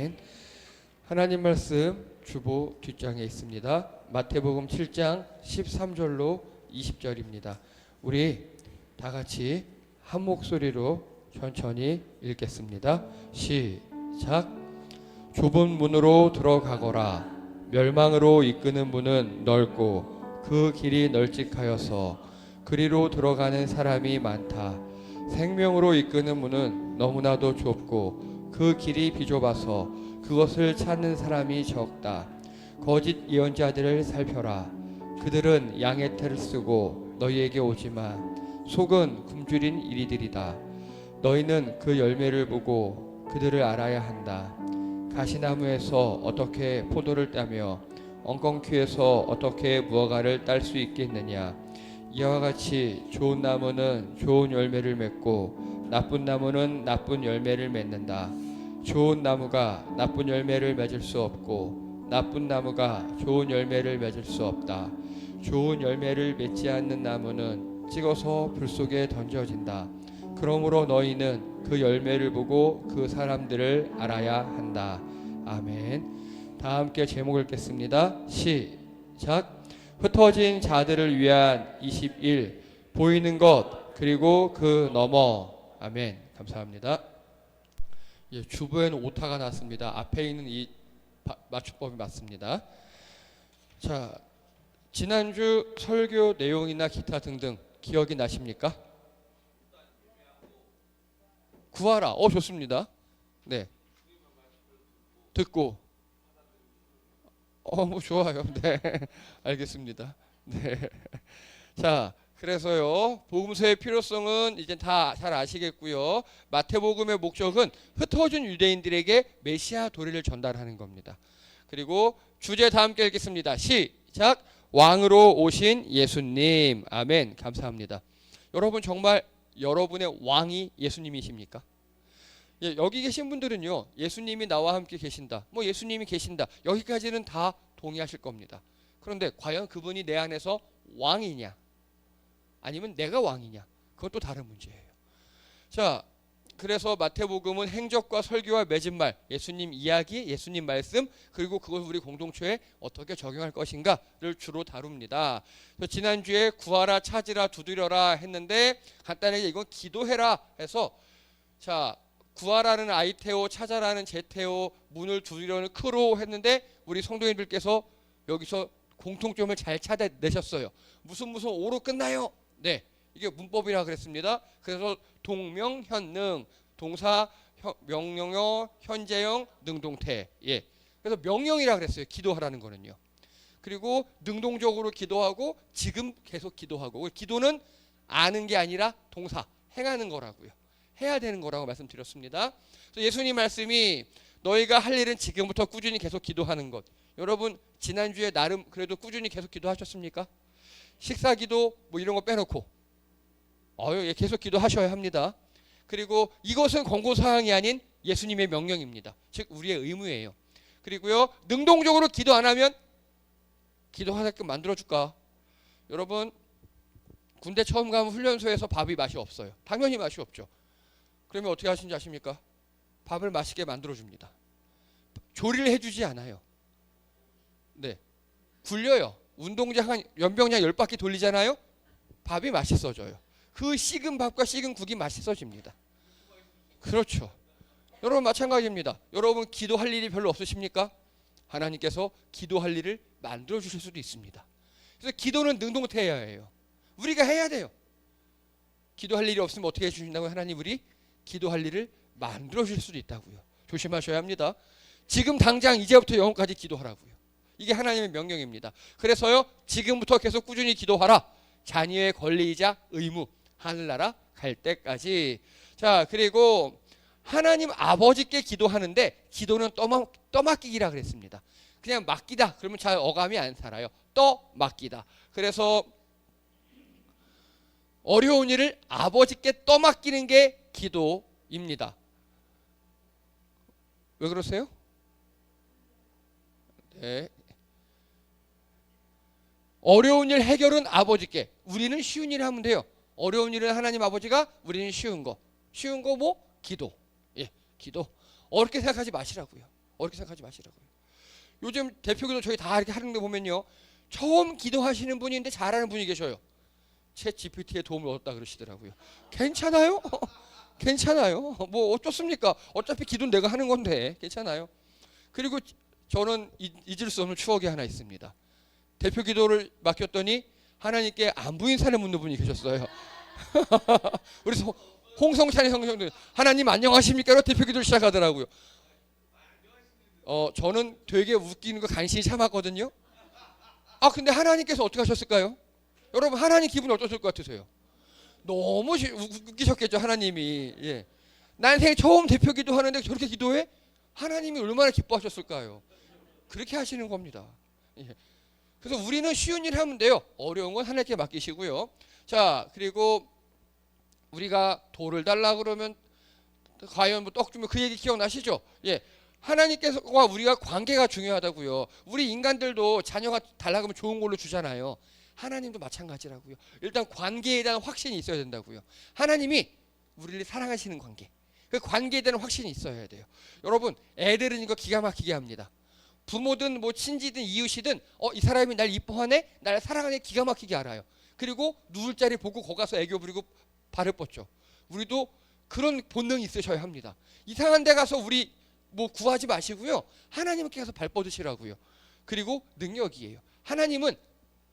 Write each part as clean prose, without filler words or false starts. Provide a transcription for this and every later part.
아멘. 하나님 말씀 주보 뒷장에 있습니다. 마태복음 7장 13절로 20절입니다. 우리 다 같이 한 목소리로 천천히 읽겠습니다. 시작. 좁은 문으로 들어가거라. 멸망으로 이끄는 문은 넓고 그 길이 널찍하여서 그리로 들어가는 사람이 많다. 생명으로 이끄는 문은 너무나도 좁고 그 길이 비좁아서 그것을 찾는 사람이 적다. 거짓 예언자들을 살펴라. 그들은 양의 털을 쓰고 너희에게 오지만 속은 굶주린 이리들이다. 너희는 그 열매를 보고 그들을 알아야 한다. 가시나무에서 어떻게 포도를 따며 엉겅퀴에서 어떻게 무화과를 딸 수 있겠느냐. 이와 같이 좋은 나무는 좋은 열매를 맺고 나쁜 나무는 나쁜 열매를 맺는다. 좋은 나무가 나쁜 열매를 맺을 수 없고 나쁜 나무가 좋은 열매를 맺을 수 없다. 좋은 열매를 맺지 않는 나무는 찍어서 불 속에 던져진다. 그러므로 너희는 그 열매를 보고 그 사람들을 알아야 한다. 아멘. 다 함께 제목을 읽겠습니다. 시작. 흩어진 자들을 위한 21 보이는 것 그리고 그 너머. 아멘. 감사합니다. 예, 주보에는 오타가 났습니다. 앞에 있는 이 맞춤법이 맞습니다. 자, 지난주 설교 내용이나 기타 등등 기억이 나십니까? 구하라. 좋습니다. 네. 듣고. 좋아요. 네. 알겠습니다. 네. 자, 그래서요, 복음서의 필요성은 이제 다 잘 아시겠고요. 마태복음의 목적은 흩어진 유대인들에게 메시아 도리를 전달하는 겁니다. 그리고 주제 다 함께 읽겠습니다. 시작. 왕으로 오신 예수님. 아멘. 감사합니다. 여러분 정말 여러분의 왕이 예수님이십니까? 예, 여기 계신 분들은요, 예수님이 나와 함께 계신다, 예수님이 계신다, 여기까지는 다 동의하실 겁니다. 그런데 과연 그분이 내 안에서 왕이냐 아니면 내가 왕이냐, 그것도 다른 문제예요. 자, 그래서 마태복음은 행적과 설교와 맺은 말, 예수님 이야기, 예수님 말씀, 그리고 그것을 우리 공동체에 어떻게 적용할 것인가를 주로 다룹니다. 그래서 지난주에 구하라, 찾으라, 두드려라 했는데 간단하게 이건 기도해라 해서, 자, 구하라는 아이테오, 찾아라는 제테오, 문을 두드려는 크로 했는데 우리 성도님들께서 여기서 공통점을 잘 찾아내셨어요. 무슨 오로 끝나요? 네, 이게 문법이라 그랬습니다. 그래서 동명현능, 동사 명령어, 현재형, 능동태. 예, 그래서 명령이라 그랬어요. 기도하라는 거는요. 그리고 능동적으로 기도하고 지금 계속 기도하고, 기도는 아는 게 아니라 동사 행하는 거라고요. 해야 되는 거라고 말씀드렸습니다. 그래서 예수님 말씀이 너희가 할 일은 지금부터 꾸준히 계속 기도하는 것. 여러분 지난주에 나름 그래도 꾸준히 계속 기도하셨습니까? 식사 기도 이런 거 빼놓고 예, 계속 기도하셔야 합니다. 그리고 이것은 권고사항이 아닌 예수님의 명령입니다. 즉 우리의 의무예요. 그리고요, 능동적으로 기도 안 하면 기도하게끔 만들어줄까? 여러분 군대 처음 가면 훈련소에서 밥이 맛이 없어요. 당연히 맛이 없죠. 그러면 어떻게 하시는지 아십니까? 밥을 맛있게 만들어줍니다. 조리를 해주지 않아요. 네, 굴려요. 운동장 한 연병장 10바퀴 돌리잖아요. 밥이 맛있어져요. 그 식은 밥과 식은 국이 맛있어집니다. 그렇죠. 여러분 마찬가지입니다. 여러분 기도할 일이 별로 없으십니까? 하나님께서 기도할 일을 만들어 주실 수도 있습니다. 그래서 기도는 능동태해야 해요. 우리가 해야 돼요. 기도할 일이 없으면 어떻게 해주신다고요? 하나님 우리 기도할 일을 만들어 주실 수도 있다고요. 조심하셔야 합니다. 지금 당장 이제부터 영혼까지 기도하라고요. 이게 하나님의 명령입니다. 그래서요, 지금부터 계속 꾸준히 기도하라. 자녀의 권리이자 의무, 하늘나라 갈 때까지. 자, 그리고 하나님 아버지께 기도하는데 기도는 떠맡기기라 그랬습니다. 그냥 맡기다 그러면 잘 어감이 안 살아요. 떠맡기다. 그래서 어려운 일을 아버지께 떠맡기는 게 기도입니다. 왜 그러세요? 네. 어려운 일 해결은 아버지께. 우리는 쉬운 일을 하면 돼요. 어려운 일은 하나님 아버지가, 우리는 쉬운 거. 쉬운 거 기도. 예, 기도. 어렵게 생각하지 마시라고요. 어렵게 생각하지 마시라고요. 요즘 대표기도 저희 다 이렇게 하는 거 보면요, 처음 기도하시는 분인데 잘하는 분이 계셔요. 챗 GPT의 도움을 얻었다 그러시더라고요. 괜찮아요? 괜찮아요. 뭐 어쩌습니까? 어차피 기도는 내가 하는 건데 괜찮아요. 그리고 저는 잊을 수 없는 추억이 하나 있습니다. 대표 기도를 맡겼더니 하나님께 안부 인사를 묻는 분이 계셨어요. 그래서 홍성찬의 성경들 하나님 안녕하십니까? 대표 기도를 시작하더라고요. 저는 되게 웃기는 거 간신히 참았거든요. 근데 하나님께서 어떻게 하셨을까요? 여러분 하나님 기분이 어떠실 것 같으세요? 너무 웃기셨겠죠 하나님이. 예. 난 생애 처음 대표 기도하는데 저렇게 기도해? 하나님이 얼마나 기뻐하셨을까요? 그렇게 하시는 겁니다. 예. 그래서 우리는 쉬운 일 하면 돼요. 어려운 건 하나님께 맡기시고요. 자, 그리고 우리가 돌을 달라 그러면 과연 뭐 떡 주면 그 얘기 기억나시죠? 예. 하나님께서와 우리가 관계가 중요하다고요. 우리 인간들도 자녀가 달라 그러면 좋은 걸로 주잖아요. 하나님도 마찬가지라고요. 일단 관계에 대한 확신이 있어야 된다고요. 하나님이 우리를 사랑하시는 관계. 그 관계에 대한 확신이 있어야 돼요. 여러분, 애들은 이거 기가 막히게 합니다. 부모든 뭐 친지든 이웃이든 이 사람이 날 이뻐하네, 날 사랑하네 기가 막히게 알아요. 그리고 누울 자리 보고 거기 가서 애교 부리고 발을 뻗죠. 우리도 그런 본능이 있으셔야 합니다. 이상한 데 가서 우리 뭐 구하지 마시고요. 하나님께 가서 발 뻗으시라고요. 그리고 능력이에요. 하나님은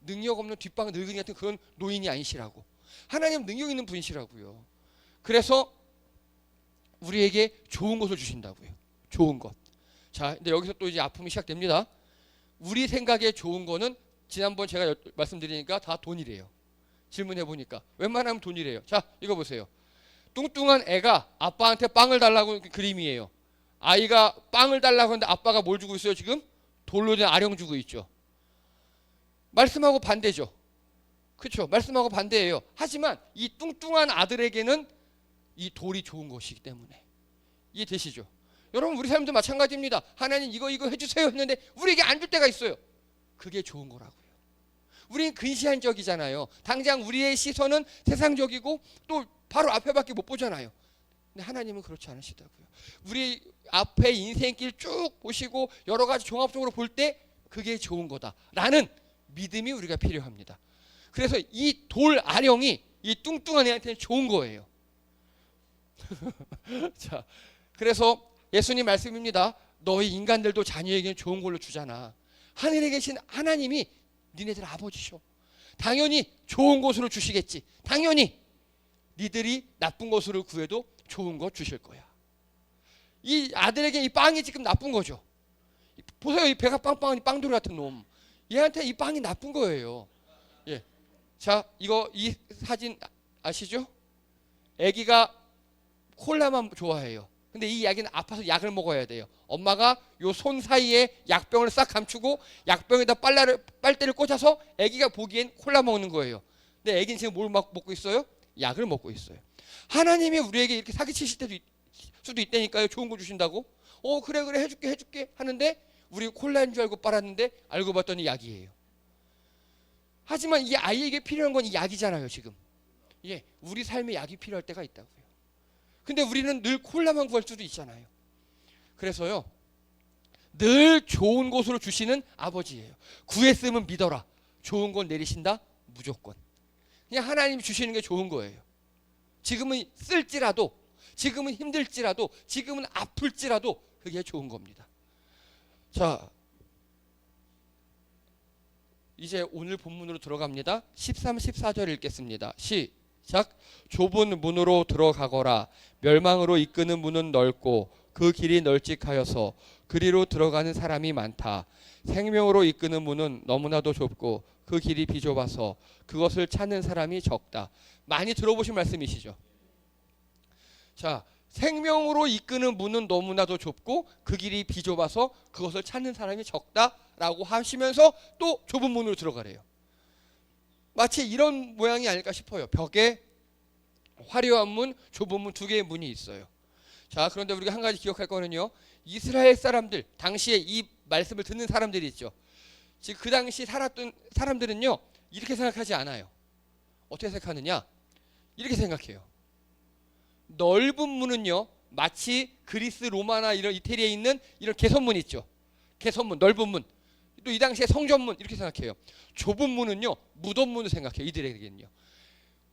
능력 없는 뒷방 늙은이 같은 그런 노인이 아니시라고. 하나님은 능력 있는 분이시라고요. 그래서 우리에게 좋은 것을 주신다고요. 좋은 것. 자, 근데 여기서 또 이제 아픔이 시작됩니다. 우리 생각에 좋은 거는 지난번 제가 말씀드리니까 다 돈이래요. 질문해 보니까 웬만하면 돈이래요. 자, 이거 보세요. 뚱뚱한 애가 아빠한테 빵을 달라고 그림이에요. 아이가 빵을 달라고 하는데 아빠가 뭘 주고 있어요 지금? 돌로 된 아령 주고 있죠. 말씀하고 반대죠. 그렇죠. 말씀하고 반대예요. 하지만 이 뚱뚱한 아들에게는 이 돌이 좋은 것이기 때문에. 이해되시죠? 여러분 우리 삶도 마찬가지입니다. 하나님 이거 해주세요 했는데 우리에게 안 줄 때가 있어요. 그게 좋은 거라고요. 우리는 근시안적이잖아요. 당장 우리의 시선은 세상적이고 또 바로 앞에밖에 못 보잖아요. 근데 하나님은 그렇지 않으시다고요. 우리 앞에 인생길 쭉 보시고 여러 가지 종합적으로 볼 때 그게 좋은 거다라는 믿음이 우리가 필요합니다. 그래서 이 돌 아령이 이 뚱뚱한 애한테는 좋은 거예요. 자, 그래서 예수님 말씀입니다. 너희 인간들도 자녀에게는 좋은 걸로 주잖아. 하늘에 계신 하나님이 니네들 아버지셔. 당연히 좋은 것으로 주시겠지. 당연히 니들이 나쁜 것으로 구해도 좋은 거 주실 거야. 이 아들에게 이 빵이 지금 나쁜 거죠. 보세요, 이 배가 빵빵한 이 빵돌이 같은 놈. 얘한테 이 빵이 나쁜 거예요. 예. 자, 이 사진 아시죠? 아기가 콜라만 좋아해요. 근데 이 아기는 아파서 약을 먹어야 돼요. 엄마가 요 손 사이에 약병을 싹 감추고 약병에다 빨대를 꽂아서 아기가 보기엔 콜라 먹는 거예요. 근데 아기는 지금 뭘 먹고 있어요? 약을 먹고 있어요. 하나님이 우리에게 이렇게 사기치실 수도 있다니까요. 좋은 거 주신다고. 그래 해줄게 하는데 우리 콜라인 줄 알고 빨았는데 알고 봤더니 약이에요. 하지만 이 아이에게 필요한 건 이 약이잖아요 지금. 예, 우리 삶에 약이 필요할 때가 있다고요. 근데 우리는 늘 콜라만 구할 수도 있잖아요. 그래서요, 늘 좋은 곳으로 주시는 아버지예요. 구했으면 믿어라. 좋은 건 내리신다 무조건. 그냥 하나님이 주시는 게 좋은 거예요. 지금은 쓸지라도, 지금은 힘들지라도, 지금은 아플지라도 그게 좋은 겁니다. 자, 이제 오늘 본문으로 들어갑니다. 13, 14절 읽겠습니다. 시작. 좁은 문으로 들어가거라. 멸망으로 이끄는 문은 넓고 그 길이 널찍하여서 그리로 들어가는 사람이 많다. 생명으로 이끄는 문은 너무나도 좁고 그 길이 비좁아서 그것을 찾는 사람이 적다. 많이 들어보신 말씀이시죠? 자, 생명으로 이끄는 문은 너무나도 좁고 그 길이 비좁아서 그것을 찾는 사람이 적다라고 하시면서 또 좁은 문으로 들어가래요. 마치 이런 모양이 아닐까 싶어요. 벽에 화려한 문, 좁은 문 두 개의 문이 있어요. 자, 그런데 우리가 한 가지 기억할 거는요. 이스라엘 사람들, 당시에 이 말씀을 듣는 사람들이 있죠. 즉 그 당시 살았던 사람들은요. 이렇게 생각하지 않아요. 어떻게 생각하느냐? 이렇게 생각해요. 넓은 문은요. 마치 그리스, 로마나 이런 이태리에 있는 이런 개선문 있죠. 개선문, 넓은 문. 또 이 당시에 성전문 이렇게 생각해요. 좁은 문은요, 무덤문을 생각해요. 이들에게는요.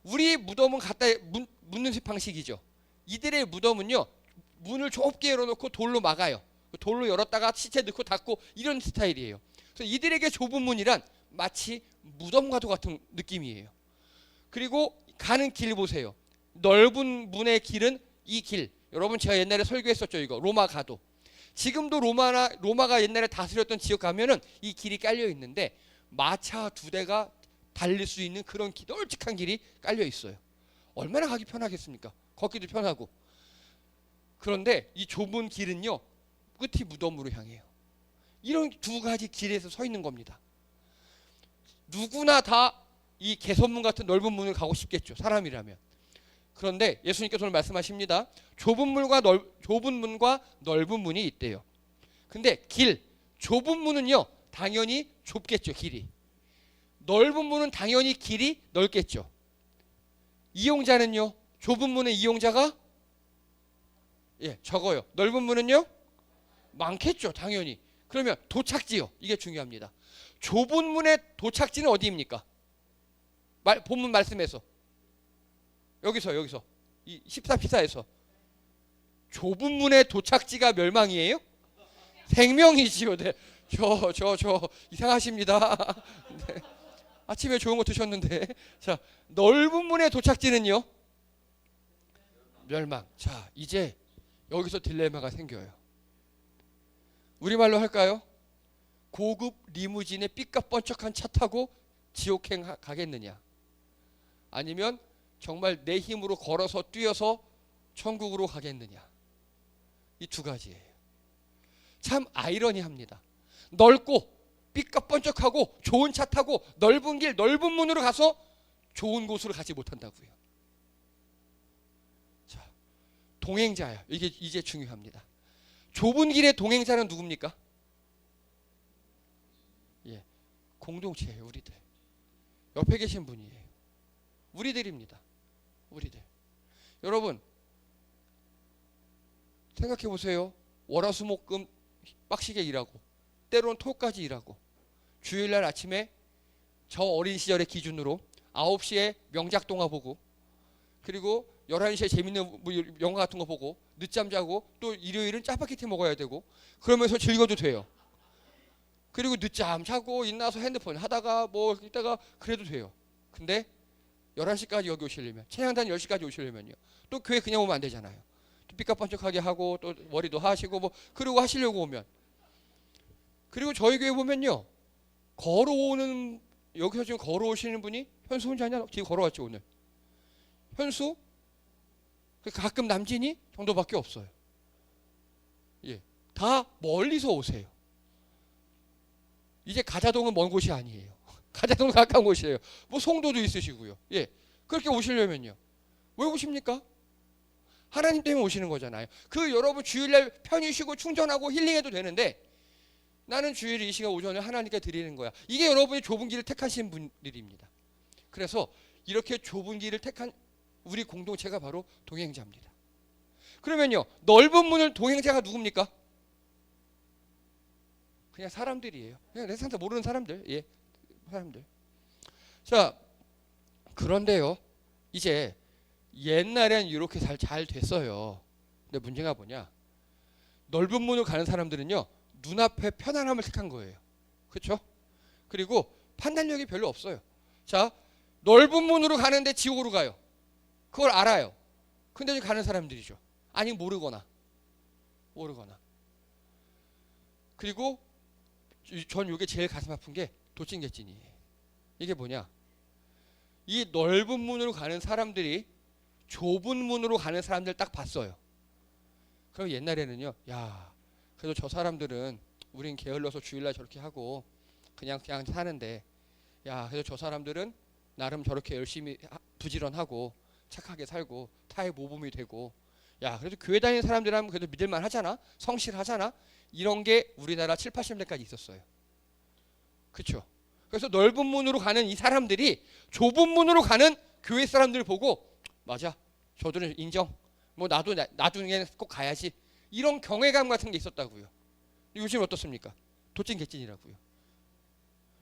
우리 무덤은 갖다 묻는 방식이죠. 이들의 무덤은요, 문을 좁게 열어놓고 돌로 막아요. 돌로 열었다가 시체 넣고 닫고 이런 스타일이에요. 그래서 이들에게 좁은 문이란 마치 무덤과도 같은 느낌이에요. 그리고 가는 길 보세요. 넓은 문의 길은 이 길. 여러분 제가 옛날에 설교했었죠. 이거 로마 가도. 지금도 로마가 옛날에 다스렸던 지역 가면은 이 길이 깔려 있는데 마차 2대가 달릴 수 있는 그런 널찍한 길이 깔려 있어요. 얼마나 가기 편하겠습니까? 걷기도 편하고. 그런데 이 좁은 길은요, 끝이 무덤으로 향해요. 이런 두 가지 길에서 서 있는 겁니다. 누구나 다 이 개선문 같은 넓은 문을 가고 싶겠죠. 사람이라면. 그런데 예수님께서 오늘 말씀하십니다. 좁은 문과 넓은 문이 있대요. 근데 좁은 문은요, 당연히 좁겠죠. 길이. 넓은 문은 당연히 길이 넓겠죠. 이용자는요, 좁은 문의 이용자가 적어요. 넓은 문은요, 많겠죠. 당연히. 그러면 도착지요. 이게 중요합니다. 좁은 문의 도착지는 어디입니까? 본문 말씀에서 여기서 이 14에서 좁은 문의 도착지가 멸망이에요? 생명이지요. 네. 저 이상하십니다. 네. 아침에 좋은 거 드셨는데. 자, 넓은 문의 도착지는요? 멸망. 자, 이제 여기서 딜레마가 생겨요. 우리말로 할까요? 고급 리무진에 삐까뻔쩍한 차 타고 지옥행 가겠느냐? 아니면 정말 내 힘으로 걸어서 뛰어서 천국으로 가겠느냐? 이 두 가지예요. 참 아이러니합니다. 넓고 삐까뻔쩍하고 좋은 차 타고 넓은 길, 넓은 문으로 가서 좋은 곳으로 가지 못한다고요. 자, 동행자예요. 이게 이제 중요합니다. 좁은 길의 동행자는 누굽니까? 공동체예요. 우리들. 옆에 계신 분이에요. 우리들입니다. 우리들. 여러분 생각해 보세요. 월화수목금 빡시게 일하고 때로는 토까지 일하고 주일날 아침에 저 어린 시절의 기준으로 9시에 명작 동화 보고 그리고 11시에 재밌는 영화 같은 거 보고 늦잠 자고 또 일요일은 짜파게티 먹어야 되고 그러면서 즐겨도 돼요. 그리고 늦잠 자고 일어나서 핸드폰 하다가 뭐 이따가 그래도 돼요. 근데 11시까지 여기 오시려면 찬양단 10시까지 오시려면요. 또 교회 그냥 오면 안 되잖아요. 또 삐까뻔쩍하게 하고 또 머리도 하시고 뭐 그러고 하시려고 오면 그리고 저희 교회 보면요. 걸어오는 여기서 지금 걸어오시는 분이 현수 혼자냐? 지금 걸어왔죠 오늘. 현수 가끔 남진이 정도밖에 없어요. 다 멀리서 오세요. 이제 가자동은 먼 곳이 아니에요. 가자동은 가까운 곳이에요. 뭐 송도도 있으시고요. 그렇게 오시려면요. 왜 오십니까? 하나님 때문에 오시는 거잖아요. 그 여러분 주일날 편히 쉬고 충전하고 힐링해도 되는데 나는 주일 이 시간 오전에 하나님께 드리는 거야. 이게 여러분이 좁은 길을 택하신 분들입니다. 그래서 이렇게 좁은 길을 택한 우리 공동체가 바로 동행자입니다. 그러면요. 넓은 문을 동행자가 누굽니까? 그냥 사람들이에요. 그냥 내 상태 모르는 사람들. 사람들. 자, 그런데요. 이제 옛날엔 이렇게 잘 됐어요. 근데 문제가 뭐냐? 넓은 문을 가는 사람들은요. 눈앞에 편안함을 택한 거예요. 그렇죠? 그리고 판단력이 별로 없어요. 자, 넓은 문으로 가는데 지옥으로 가요. 그걸 알아요. 근데 가는 사람들이죠. 아니 모르거나. 그리고 전 이게 제일 가슴 아픈 게 도찐개찐이에요. 이게 뭐냐? 이 넓은 문으로 가는 사람들이 좁은 문으로 가는 사람들 딱 봤어요. 그럼 옛날에는요. 야, 그래도 저 사람들은 우린 게을러서 주일날 저렇게 하고 그냥 사는데 야, 그래도 저 사람들은 나름 저렇게 열심히 부지런하고 착하게 살고 타의 모범이 되고 야, 그래도 교회 다니는 사람들하면 그래도 믿을만 하잖아. 성실하잖아. 이런 게 우리나라 7, 80년대까지 있었어요. 그렇죠? 그래서 넓은 문으로 가는 이 사람들이 좁은 문으로 가는 교회 사람들 보고 맞아. 저들은 인정. 뭐 나도 나중에 꼭 가야지. 이런 경외감 같은 게 있었다고요. 요즘 어떻습니까? 도찐개찐이라고요.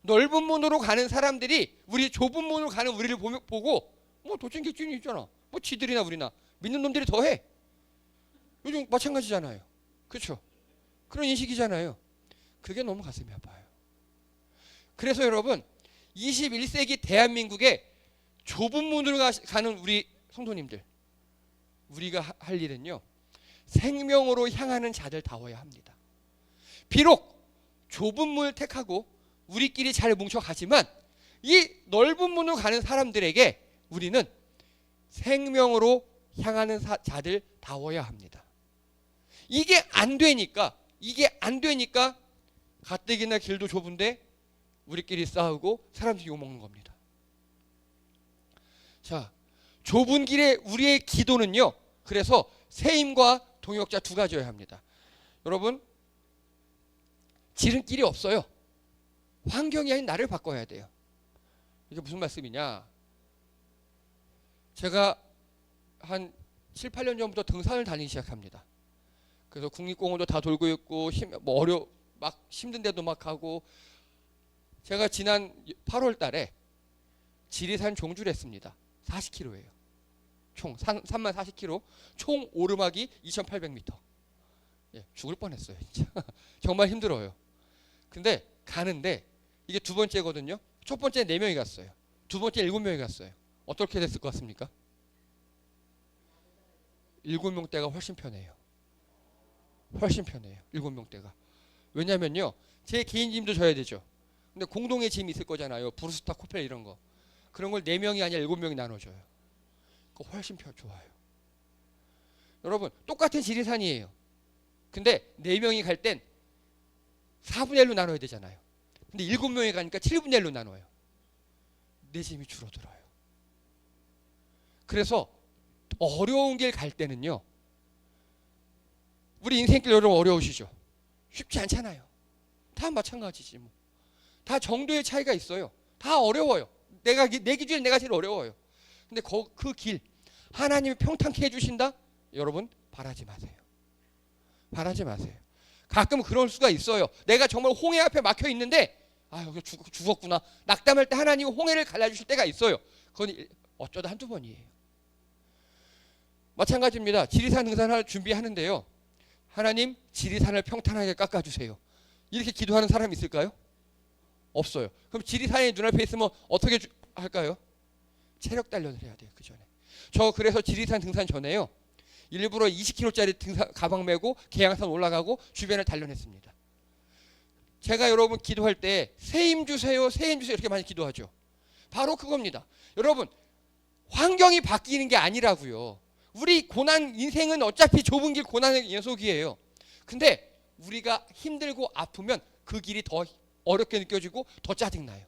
넓은 문으로 가는 사람들이 우리 좁은 문으로 가는 우리를 보고 뭐 도찐개찐이 있잖아. 뭐 지들이나 우리나 믿는 놈들이 더해. 요즘 마찬가지잖아요. 그렇죠? 그런 인식이잖아요. 그게 너무 가슴이 아파요. 그래서 여러분 21세기 대한민국에 좁은 문으로 가는 우리 성도님들, 우리가 할 일은요, 생명으로 향하는 자들다워야 합니다. 비록 좁은 문을 택하고 우리끼리 잘 뭉쳐가지만 이 넓은 문으로 가는 사람들에게 우리는 생명으로 향하는 자들다워야 합니다. 이게 안 되니까 가뜩이나 길도 좁은데 우리끼리 싸우고 사람들이 욕먹는 겁니다. 자, 좁은 길에 우리의 기도는요, 그래서 세임과 동역자 두 가지여야 합니다. 여러분, 지름길이 없어요. 환경이 아닌 나를 바꿔야 돼요. 이게 무슨 말씀이냐? 제가 한 7, 8년 전부터 등산을 다니기 시작합니다. 그래서 국립공원도 다 돌고 있고 막 힘든데도 막 하고, 제가 지난 8월 달에 지리산 종주를 했습니다. 40km예요. 총 3만 40km, 총 오르막이 2,800m. 예, 죽을 뻔했어요. 진짜. 정말 힘들어요. 근데 가는데 이게 두 번째거든요. 첫 번째 4명이 갔어요. 두 번째 7명이 갔어요. 어떻게 됐을 것 같습니까? 7명대가 훨씬 편해요. 훨씬 편해요. 7명대가. 왜냐면요, 제 개인 짐도 져야 되죠. 근데 공동의 짐이 있을 거잖아요. 브루스타, 코펠 이런 거. 그런 걸 4명이 아니라 7명이 나눠줘요. 그거 훨씬 좋아요. 여러분, 똑같은 지리산이에요. 근데 4명이 갈 땐 4분의 1로 나눠야 되잖아요. 근데 7명이 가니까 7분의 1로 나눠요. 내 짐이 줄어들어요. 그래서 어려운 길 갈 때는요, 우리 인생길 여러분 어려우시죠? 쉽지 않잖아요. 다 마찬가지지 뭐. 다 정도의 차이가 있어요. 다 어려워요. 내 기준에 내가 제일 어려워요. 근데 그 길 하나님이 평탄케 해주신다? 여러분 바라지 마세요. 바라지 마세요. 가끔 그럴 수가 있어요. 내가 정말 홍해 앞에 막혀 있는데 여기 죽었구나. 낙담할 때 하나님이 홍해를 갈라주실 때가 있어요. 그건 어쩌다 한두 번이에요. 마찬가지입니다. 지리산 등산을 준비하는데요, 하나님 지리산을 평탄하게 깎아주세요. 이렇게 기도하는 사람이 있을까요? 없어요. 그럼 지리산이 눈앞에 있으면 어떻게 할까요? 체력 단련을 해야 돼요. 그 전에. 저 그래서 지리산 등산 전에요, 일부러 20kg짜리 등산 가방 메고 계양산 올라가고 주변을 단련했습니다. 제가 여러분 기도할 때 세임 주세요, 세임 주세요 이렇게 많이 기도하죠. 바로 그겁니다. 여러분, 환경이 바뀌는 게 아니라고요. 우리 고난 인생은 어차피 좁은 길 고난의 연속이에요. 근데 우리가 힘들고 아프면 그 길이 더 어렵게 느껴지고 더 짜증나요.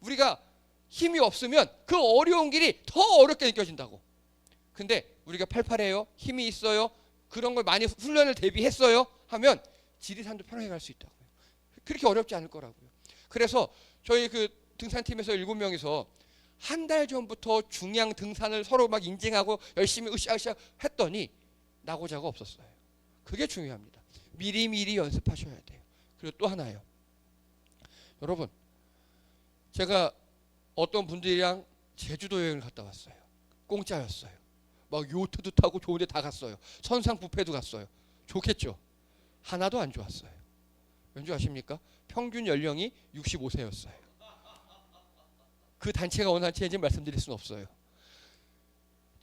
우리가 힘이 없으면 그 어려운 길이 더 어렵게 느껴진다고. 근데 우리가 팔팔해요, 힘이 있어요, 그런 걸 많이 훈련을 대비했어요 하면 지리산도 편하게 갈 수 있다고요. 그렇게 어렵지 않을 거라고요. 그래서 저희 그 등산팀에서 7명이서 한 달 전부터 중량 등산을 서로 막 인증하고 열심히 으쌰으쌰 했더니 나고자가 없었어요. 그게 중요합니다. 미리미리 연습하셔야 돼요. 그리고 또 하나요. 여러분, 제가 어떤 분들이랑 제주도 여행을 갔다 왔어요. 공짜였어요. 막 요트도 타고 좋은 데 다 갔어요. 선상 뷔페도 갔어요. 좋겠죠? 하나도 안 좋았어요. 왠지 아십니까? 평균 연령이 65세였어요. 그 단체가 어느 단체인지 말씀드릴 수는 없어요.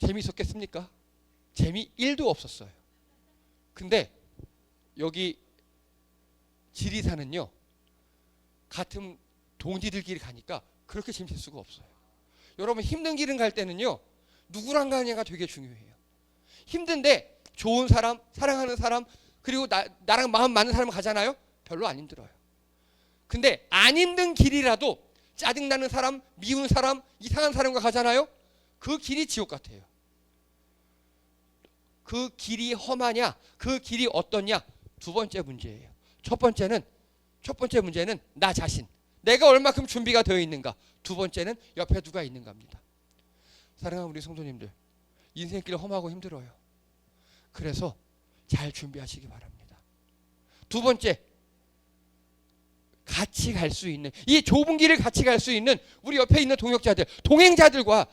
재미있었겠습니까? 재미 1도 없었어요. 근데 여기 지리산은요, 같은 동지들끼리 가니까 그렇게 재밌을 수가 없어요. 여러분, 힘든 길은 갈 때는요, 누구랑 가냐가 되게 중요해요. 힘든데 좋은 사람, 사랑하는 사람, 그리고 나랑 마음 맞는 사람 가잖아요? 별로 안 힘들어요. 근데 안 힘든 길이라도 짜증나는 사람, 미운 사람, 이상한 사람과 가잖아요? 그 길이 지옥 같아요. 그 길이 험하냐, 그 길이 어떠냐, 두 번째 문제예요. 첫 번째 문제는 나 자신, 내가 얼마큼 준비가 되어 있는가. 두 번째는 옆에 누가 있는가입니다. 사랑하는 우리 성도님들, 인생길 험하고 힘들어요. 그래서 잘 준비하시기 바랍니다. 두 번째, 같이 갈 수 있는, 이 좁은 길을 같이 갈 수 있는 우리 옆에 있는 동역자들, 동행자들과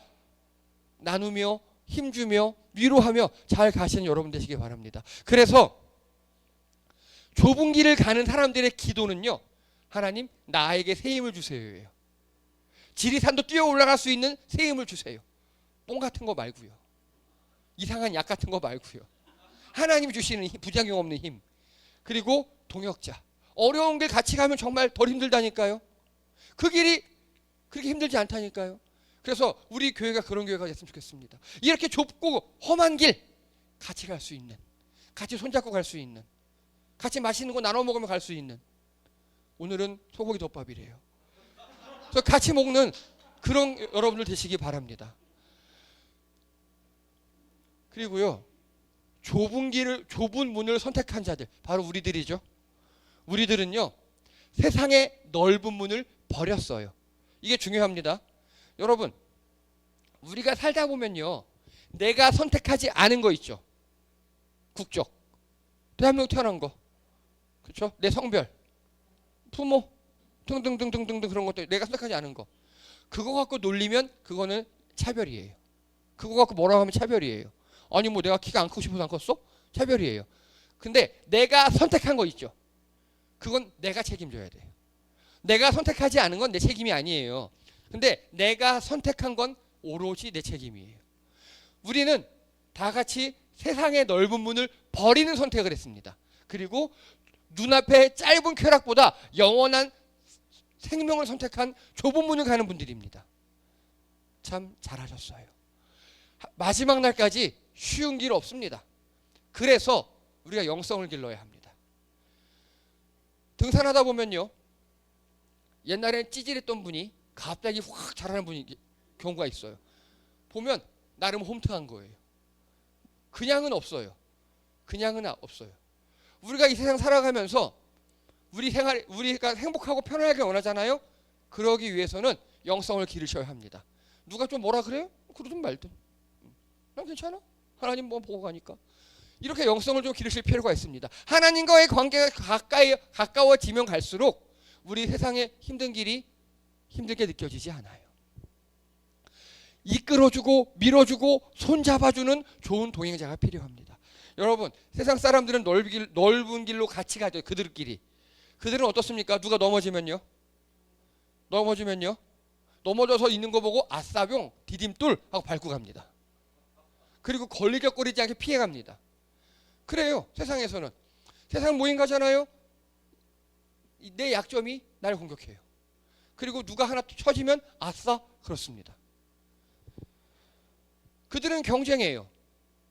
나누며 힘주며 위로하며 잘 가시는 여러분 되시기 바랍니다. 그래서 좁은 길을 가는 사람들의 기도는요, 하나님 나에게 새 힘을 주세요예요. 지리산도 뛰어 올라갈 수 있는 새 힘을 주세요. 뽕 같은 거 말고요, 이상한 약 같은 거 말고요, 하나님이 주시는 힘, 부작용 없는 힘. 그리고 동역자, 어려운 길 같이 가면 정말 덜 힘들다니까요. 그 길이 그렇게 힘들지 않다니까요. 그래서 우리 교회가 그런 교회가 됐으면 좋겠습니다. 이렇게 좁고 험한 길 같이 갈 수 있는, 같이 손잡고 갈 수 있는, 같이 맛있는 거 나눠 먹으며 갈 수 있는. 오늘은 소고기 덮밥이래요. 그래서 같이 먹는 그런 여러분들 되시기 바랍니다. 그리고요, 좁은 문을 선택한 자들, 바로 우리들이죠. 우리들은요, 세상의 넓은 문을 버렸어요. 이게 중요합니다. 여러분, 우리가 살다 보면요, 내가 선택하지 않은 거 있죠. 국적, 대한민국 태어난 거, 그렇죠? 내 성별, 부모, 등등등등등등 그런 것들 내가 선택하지 않은 거, 그거 갖고 놀리면 그거는 차별이에요. 그거 갖고 뭐라고 하면 차별이에요. 아니 뭐 내가 키가 안 크고 싶어서 안 컸어? 차별이에요. 근데 내가 선택한 거 있죠. 그건 내가 책임져야 돼요. 내가 선택하지 않은 건 내 책임이 아니에요. 근데 내가 선택한 건 오로지 내 책임이에요. 우리는 다 같이 세상의 넓은 문을 버리는 선택을 했습니다. 그리고 눈앞의 짧은 쾌락보다 영원한 생명을 선택한 좁은 문을 가는 분들입니다. 참 잘하셨어요. 마지막 날까지 쉬운 길 없습니다. 그래서 우리가 영성을 길러야 합니다. 등산하다 보면요, 옛날에는 찌질했던 분이 갑자기 확 잘하는 경우가 있어요. 보면 나름 홈트한 거예요. 그냥은 없어요. 그냥은 없어요. 우리가 이 세상 살아가면서 우리가 행복하고 편안하게 원하잖아요. 그러기 위해서는 영성을 기르셔야 합니다. 누가 좀 뭐라 그래요? 그러든 말든 난 괜찮아. 하나님 뭐 보고 가니까. 이렇게 영성을 좀 기르실 필요가 있습니다. 하나님과의 관계가 가까워지면 갈수록 우리 세상의 힘든 길이 힘들게 느껴지지 않아요. 이끌어주고 밀어주고 손잡아주는 좋은 동행자가 필요합니다. 여러분, 세상 사람들은 넓은 길로 같이 가죠. 그들끼리. 그들은 어떻습니까? 누가 넘어지면요, 넘어져서 있는 거 보고 아싸병 디딤돌 하고 밟고 갑니다. 그리고 걸리적거리지 않게 피해갑니다. 그래요. 세상에서는. 세상 모임 가잖아요. 내 약점이 나를 공격해요. 그리고 누가 하나 쳐지면 아싸 그렇습니다. 그들은 경쟁해요.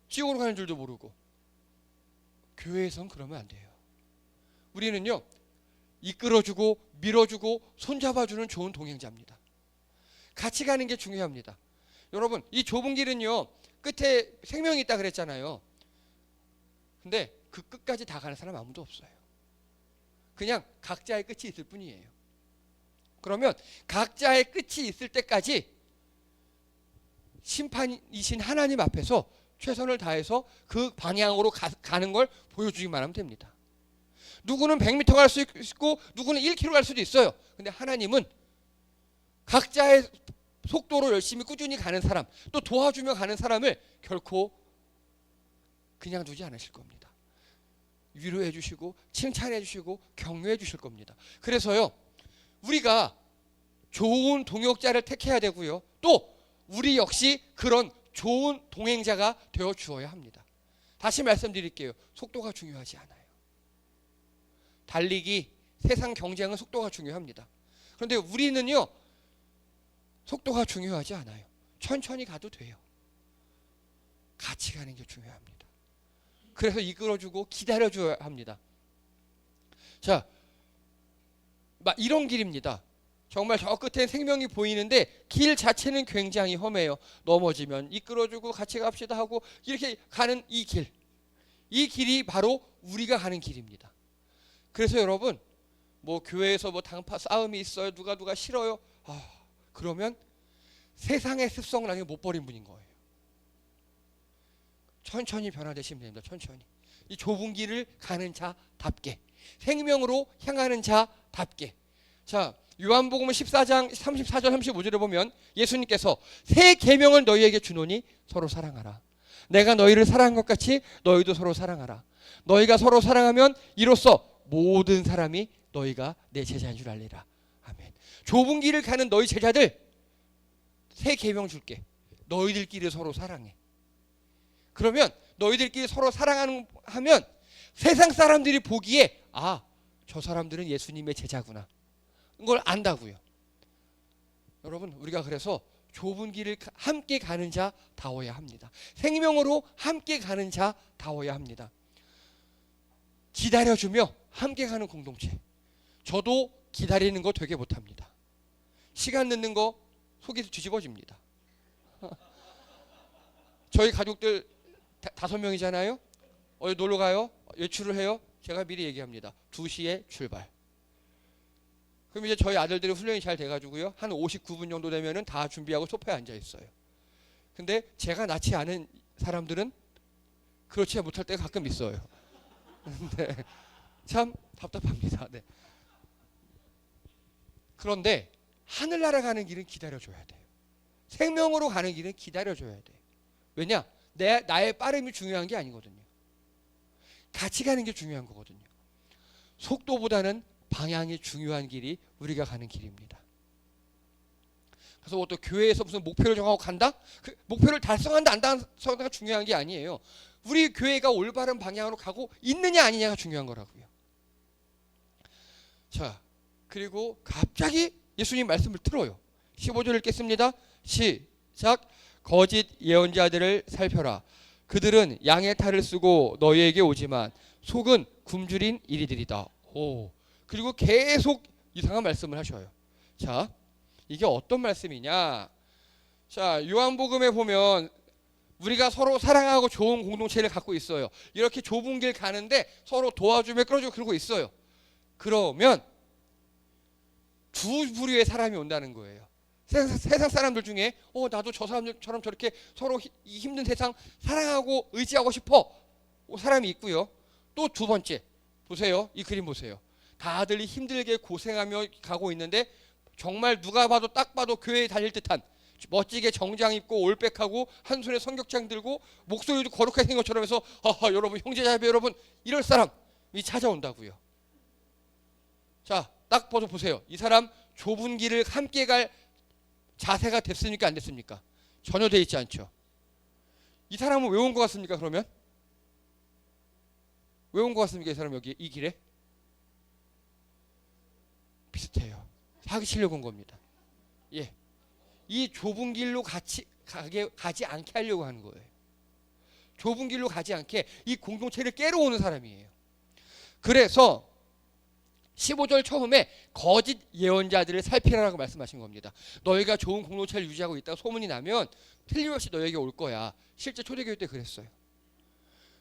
지옥으로 가는 줄도 모르고. 교회에선 그러면 안 돼요. 우리는요, 이끌어주고 밀어주고 손잡아주는 좋은 동행자입니다. 같이 가는 게 중요합니다. 여러분, 이 좁은 길은요, 끝에 생명이 있다 그랬잖아요. 근데 그 끝까지 다 가는 사람 아무도 없어요. 그냥 각자의 끝이 있을 뿐이에요. 그러면 각자의 끝이 있을 때까지 심판이신 하나님 앞에서 최선을 다해서 그 방향으로 가는 걸 보여주기만 하면 됩니다. 누구는 100m 갈 수 있고 누구는 1km 갈 수도 있어요. 근데 하나님은 각자의 속도로 열심히 꾸준히 가는 사람, 또 도와주며 가는 사람을 결코 그냥 두지 않으실 겁니다. 위로해 주시고 칭찬해 주시고 격려해 주실 겁니다. 그래서요, 우리가 좋은 동역자를 택해야 되고요, 또 우리 역시 그런 좋은 동행자가 되어 주어야 합니다. 다시 말씀드릴게요. 속도가 중요하지 않아요. 달리기, 세상 경쟁은 속도가 중요합니다. 그런데 우리는요, 속도가 중요하지 않아요. 천천히 가도 돼요. 같이 가는 게 중요합니다. 그래서 이끌어주고 기다려줘야 합니다. 자, 이런 길입니다. 정말 저 끝에 생명이 보이는데 길 자체는 굉장히 험해요. 넘어지면 이끌어주고 같이 갑시다 하고 이렇게 가는 이 길, 이 길이 바로 우리가 가는 길입니다. 그래서 여러분, 뭐 교회에서 뭐 당파 싸움이 있어요, 누가 싫어요, 그러면 세상의 습성을 아직 못 버린 분인 거예요. 천천히 변화되시면 됩니다. 천천히. 이 좁은 길을 가는 자답게, 생명으로 향하는 자답게. 자, 요한복음 14장 34절 35절에 보면 예수님께서 새 계명을 너희에게 주노니 서로 사랑하라. 내가 너희를 사랑한 것 같이 너희도 서로 사랑하라. 너희가 서로 사랑하면 이로써 모든 사람이 너희가 내 제자인 줄 알리라. 아멘. 좁은 길을 가는 너희 제자들, 새 계명 줄게. 너희들끼리 서로 사랑해. 그러면 너희들끼리 서로 사랑하면 세상 사람들이 보기에 저 사람들은 예수님의 제자구나, 이걸 안다고요. 여러분, 우리가 그래서 좁은 길을 함께 가는 자다워야 합니다. 생명으로 함께 가는 자다워야 합니다. 기다려주며 함께 가는 공동체. 저도 기다리는 거 되게 못합니다. 시간 늦는 거 속이 뒤집어집니다. 저희 가족들 5명이잖아요. 어디 놀러 가요? 외출을 해요? 제가 미리 얘기합니다. 2시에 출발. 그럼 이제 저희 아들들이 훈련이 잘 돼가지고요, 한 59분 정도 되면은 다 준비하고 소파에 앉아 있어요. 근데 제가 낳지 않은 사람들은 그렇지 못할 때가 가끔 있어요. 네, 참 답답합니다. 네. 그런데 하늘나라 가는 길은 기다려줘야 돼요. 생명으로 가는 길은 기다려줘야 돼요. 왜냐? 나의 빠름이 중요한 게 아니거든요. 같이 가는 게 중요한 거거든요. 속도보다는 방향이 중요한 길이 우리가 가는 길입니다. 그래서 또 교회에서 무슨 목표를 정하고 간다? 그 목표를 달성한다 안 달성한다가 중요한 게 아니에요. 우리 교회가 올바른 방향으로 가고 있느냐 아니냐가 중요한 거라고요. 자, 그리고 갑자기 예수님 말씀을 틀어요. 15절 읽겠습니다. 시작. 거짓 예언자들을 살펴라. 그들은 양의 탈을 쓰고 너희에게 오지만 속은 굶주린 이리들이다. 그리고 계속 이상한 말씀을 하셔요. 자, 이게 어떤 말씀이냐? 자, 요한복음에 보면 우리가 서로 사랑하고 좋은 공동체를 갖고 있어요. 이렇게 좁은 길 가는데 서로 도와주며 끌어주고 그러고 있어요. 그러면 두 부류의 사람이 온다는 거예요. 세상 사람들 중에 나도 저 사람들처럼 저렇게 서로 이 힘든 세상 사랑하고 의지하고 싶어 사람이 있고요. 또 두 번째 보세요. 이 그림 보세요. 다들 힘들게 고생하며 가고 있는데 정말 누가 봐도 딱 봐도 교회에 다닐 듯한 멋지게 정장 입고 올백하고 한 손에 성격장 들고 목소리도 거룩하게 생긴 것처럼 해서 여러분 형제자매 여러분 이럴 사람이 찾아온다고요. 자, 딱 봐서 보세요. 이 사람 좁은 길을 함께 갈 자세가 됐습니까? 안 됐습니까? 전혀 돼 있지 않죠. 이 사람은 왜 온 것 같습니까? 그러면 왜 온 것 같습니까? 이 사람 여기 이 길에 비슷해요. 사기치려고 온 겁니다. 예, 이 좁은 길로 가지 않게 하려고 하는 거예요. 좁은 길로 가지 않게 이 공동체를 깨러 오는 사람이에요. 그래서 15절 처음에 거짓 예언자들을 살피라라고 말씀하신 겁니다. 너희가 좋은 공동체를 유지하고 있다가 소문이 나면 틀림없이 너희에게 올 거야. 실제 초대교회 때 그랬어요.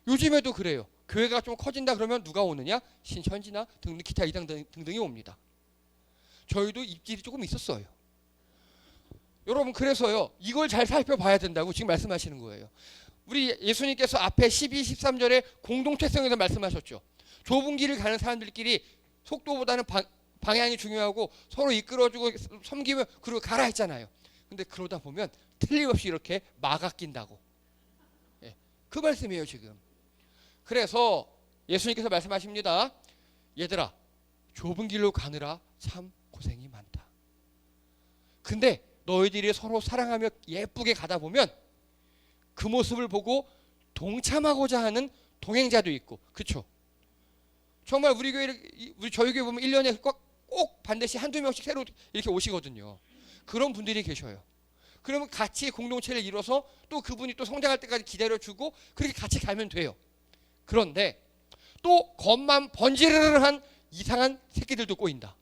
요즘에도 그래요. 교회가 좀 커진다 그러면 누가 오느냐? 신천지나 등등 기타 이당 등등이 옵니다. 저희도 입질이 조금 있었어요. 여러분, 그래서요, 이걸 잘 살펴봐야 된다고 지금 말씀하시는 거예요. 우리 예수님께서 앞에 12, 13절에 공동체성에서 말씀하셨죠. 좁은 길을 가는 사람들끼리 속도보다는 방향이 중요하고 서로 이끌어주고 섬기며 그리고 가라 했잖아요. 근데 그러다 보면 틀림없이 이렇게 막아 낀다고. 예, 그 말씀이에요 지금. 그래서 예수님께서 말씀하십니다. 얘들아, 좁은 길로 가느라 참 고생이 많다. 근데 너희들이 서로 사랑하며 예쁘게 가다 보면 그 모습을 보고 동참하고자 하는 동행자도 있고, 그렇죠? 정말 우리 저희 교회 보면 1년에 꼭 반드시 한두 명씩 새로 이렇게 오시거든요. 그런 분들이 계셔요. 그러면 같이 공동체를 이뤄서 또 그분이 또 성장할 때까지 기다려주고 그렇게 같이 가면 돼요. 그런데 또 겉만 번지르르한 이상한 새끼들도 꼬인다.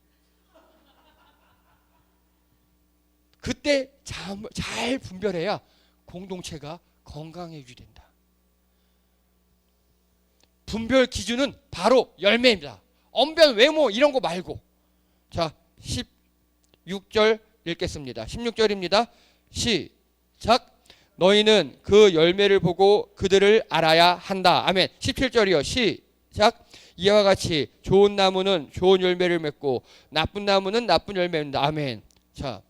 그때 잘 분별해야 공동체가 건강해 유지된다. 분별 기준은 바로 열매입니다. 언변, 외모 이런 거 말고. 자, 16절 읽겠습니다. 16절입니다. 시작. 너희는 그 열매를 보고 그들을 알아야 한다. 아멘. 17절이요. 시작. 이와 같이 좋은 나무는 좋은 열매를 맺고 나쁜 나무는 나쁜 열매를 맺는다. 아멘. 자,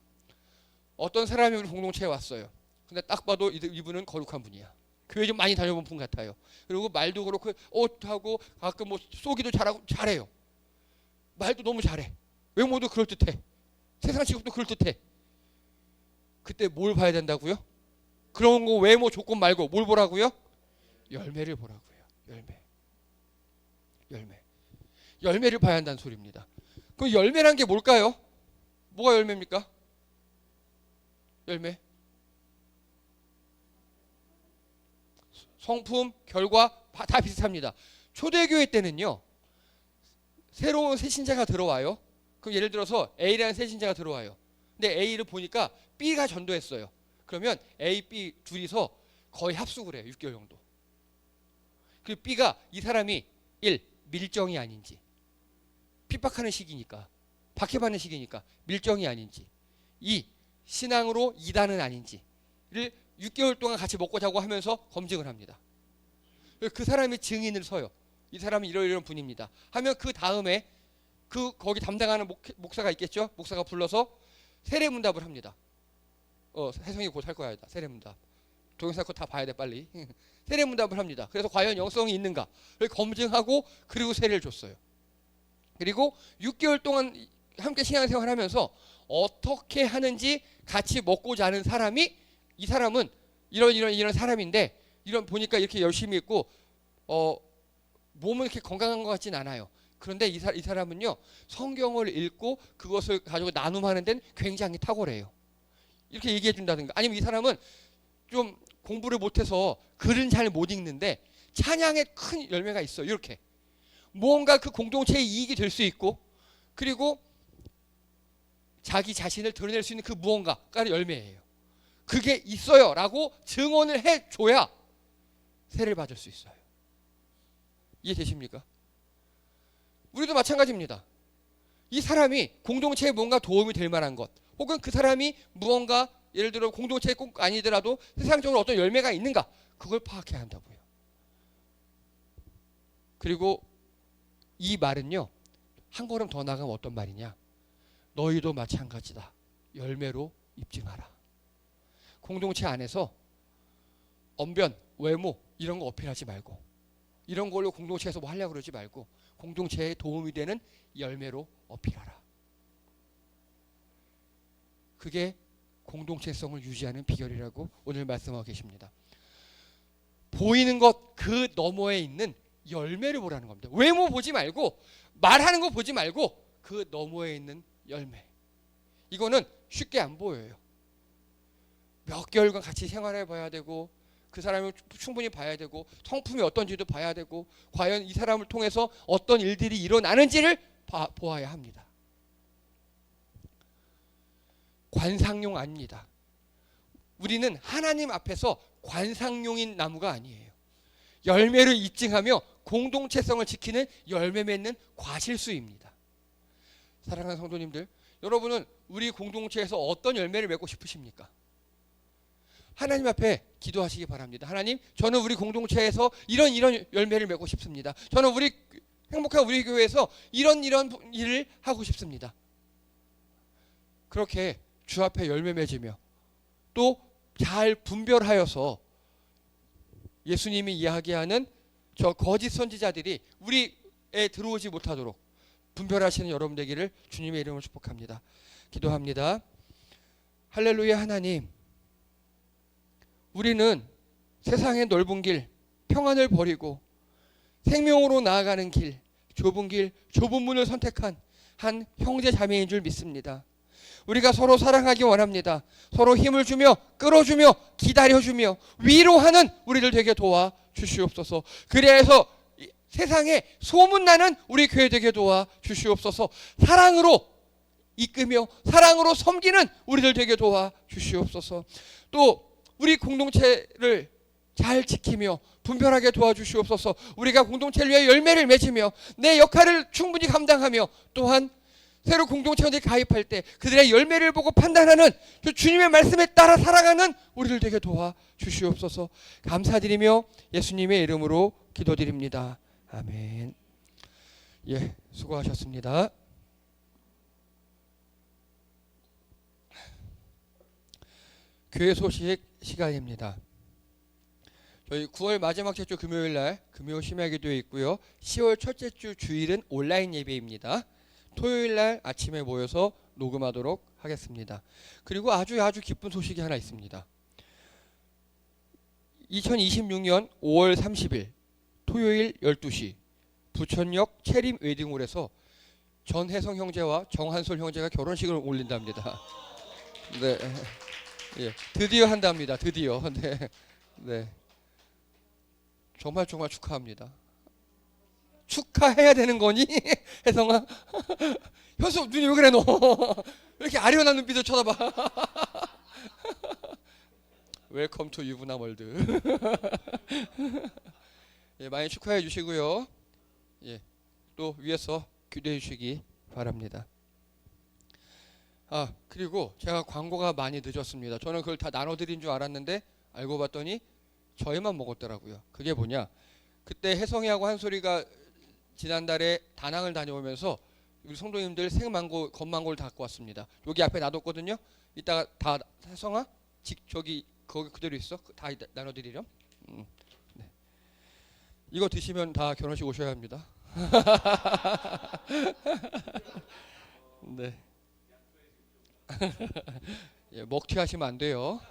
어떤 사람이 우리 공동체에 왔어요. 근데 딱 봐도 이분은 거룩한 분이야. 교회 좀 많이 다녀본 분 같아요. 그리고 말도 그렇고 옷하고 가끔 뭐 쏘기도 잘하고 잘해요. 말도 너무 잘해. 외모도 그럴듯해. 세상 취급도 그럴듯해. 그때 뭘 봐야 된다고요? 그런 거 외모 조건 말고 뭘 보라고요? 열매를 보라고요. 열매를 봐야 한다는 소리입니다. 그 열매란 게 뭘까요? 뭐가 열매입니까? 열매. 성품, 결과 다 비슷합니다. 초대교회 때는요. 새로운 새신자가 들어와요. 그럼 예를 들어서 A라는 새신자가 들어와요. 근데 A를 보니까 B가 전도했어요. 그러면 A, B 둘이서 거의 합숙을 해요. 6개월 정도. 그리고 B가 이 사람이 1. 밀정이 아닌지, 핍박하는 시기니까, 박해받는 시기니까 밀정이 아닌지, 2. 신앙으로 이단은 아닌지를 6개월 동안 같이 먹고 자고 하면서 검증을 합니다. 그 사람이 증인을 서요. 이 사람은 이런 분입니다. 하면 그 다음에 거기 담당하는 목사가 있겠죠. 목사가 불러서 세례문답을 합니다. 혜성이 곧 할 거야. 세례문답. 동영상 거 다 봐야 돼 빨리. 세례문답을 합니다. 그래서 과연 영성이 있는가 검증하고 그리고 세례를 줬어요. 그리고 6개월 동안 함께 신앙생활을 하면서 어떻게 하는지 같이 먹고 자는 사람이 이 사람은 이런 사람인데 보니까 이렇게 열심히 있고 몸은 이렇게 건강한 것 같진 않아요. 그런데 이 사람은요 성경을 읽고 그것을 가지고 나눔하는 데는 굉장히 탁월해요. 이렇게 얘기해 준다든가. 아니면 이 사람은 좀 공부를 못해서 글은 잘 못 읽는데 찬양에 큰 열매가 있어요. 이렇게 무언가 그 공동체의 이익이 될 수 있고 그리고 자기 자신을 드러낼 수 있는 그 무언가가 열매예요. 그게 있어요 라고 증언을 해줘야 세례를 받을 수 있어요. 이해되십니까? 우리도 마찬가지입니다. 이 사람이 공동체에 뭔가 도움이 될 만한 것 혹은 그 사람이 무언가 예를 들어 공동체에 꼭 아니더라도 세상적으로 어떤 열매가 있는가 그걸 파악해야 한다고요. 그리고 이 말은요 한 걸음 더 나가면 어떤 말이냐, 너희도 마찬가지다. 열매로 입증하라. 공동체 안에서 언변, 외모 이런 거 어필하지 말고 이런 걸로 공동체에서 뭐 하려고 그러지 말고 공동체에 도움이 되는 열매로 어필하라. 그게 공동체성을 유지하는 비결이라고 오늘 말씀하고 계십니다. 보이는 것 그 너머에 있는 열매를 보라는 겁니다. 외모 보지 말고 말하는 거 보지 말고 그 너머에 있는 열매. 이거는 쉽게 안 보여요. 몇 개월간 같이 생활해 봐야 되고 그 사람을 충분히 봐야 되고 성품이 어떤지도 봐야 되고 과연 이 사람을 통해서 어떤 일들이 일어나는지를 보아야 합니다. 관상용 아닙니다. 우리는 하나님 앞에서 관상용인 나무가 아니에요. 열매를 입증하며 공동체성을 지키는 열매 맺는 과실수입니다. 사랑하는 성도님들, 여러분은 우리 공동체에서 어떤 열매를 맺고 싶으십니까? 하나님 앞에 기도하시기 바랍니다. 하나님, 저는 우리 공동체에서 이런 열매를 맺고 싶습니다. 저는 행복한 우리 교회에서 이런 일을 하고 싶습니다. 그렇게 주 앞에 열매 맺으며 또 잘 분별하여서 예수님이 이야기하는 저 거짓 선지자들이 우리에 들어오지 못하도록 분별하시는 여러분 되기를 주님의 이름으로 축복합니다. 기도합니다. 할렐루야. 하나님, 우리는 세상의 넓은 길, 평안을 버리고 생명으로 나아가는 길, 좁은 문을 선택한 한 형제 자매인 줄 믿습니다. 우리가 서로 사랑하기 원합니다. 서로 힘을 주며 끌어주며 기다려주며 위로하는 우리들 되게 도와주시옵소서. 그래서 세상에 소문나는 우리 교회 되게 도와주시옵소서. 사랑으로 이끌며 사랑으로 섬기는 우리들 되게 도와주시옵소서. 또 우리 공동체를 잘 지키며 분별하게 도와주시옵소서. 우리가 공동체를 위해 열매를 맺으며 내 역할을 충분히 감당하며 또한 새로 공동체원들이 가입할 때 그들의 열매를 보고 판단하는 주님의 말씀에 따라 살아가는 우리를 되게 도와 주시옵소서. 감사드리며 예수님의 이름으로 기도드립니다. 아멘. 예, 수고하셨습니다. 교회 소식 시간입니다. 저희 9월 마지막 주 금요일 날 금요 심야 기도회 있고요. 10월 첫째 주 주일은 온라인 예배입니다. 토요일 날 아침에 모여서 녹음하도록 하겠습니다. 그리고 아주 기쁜 소식이 하나 있습니다. 2026년 5월 30일 토요일 12시 부천역 체림 웨딩홀에서 전혜성 형제와 정한솔 형제가 결혼식을 올린답니다. 네, 예, 드디어 한답니다. 드디어. 네, 네, 정말 축하합니다. 축하해야 되는 거니? 혜성아, 현수 눈이 왜 그래 너? 왜 이렇게 아련한 눈빛을 쳐다봐? 웰컴 투 유부남 월드. 예, 많이 축하해 주시고요. 예, 또 위에서 기도해 주시기 바랍니다. 아, 그리고 제가 광고가 많이 늦었습니다. 저는 그걸 다 나눠드린 줄 알았는데 알고 봤더니 저희만 먹었더라고요. 그게 뭐냐? 그때 혜성이하고 한솔이가 지난달에 다낭을 다녀오면서 우리 성도님들 생망고, 건망고를 다 갖고 왔습니다. 여기 앞에 놔뒀거든요. 이따가 다 혜성아, 저기 거기 그대로 있어. 다 나눠드리렴. 네. 이거 드시면 다 결혼식 오셔야 합니다. 네. 예, 먹튀하시면 안 돼요.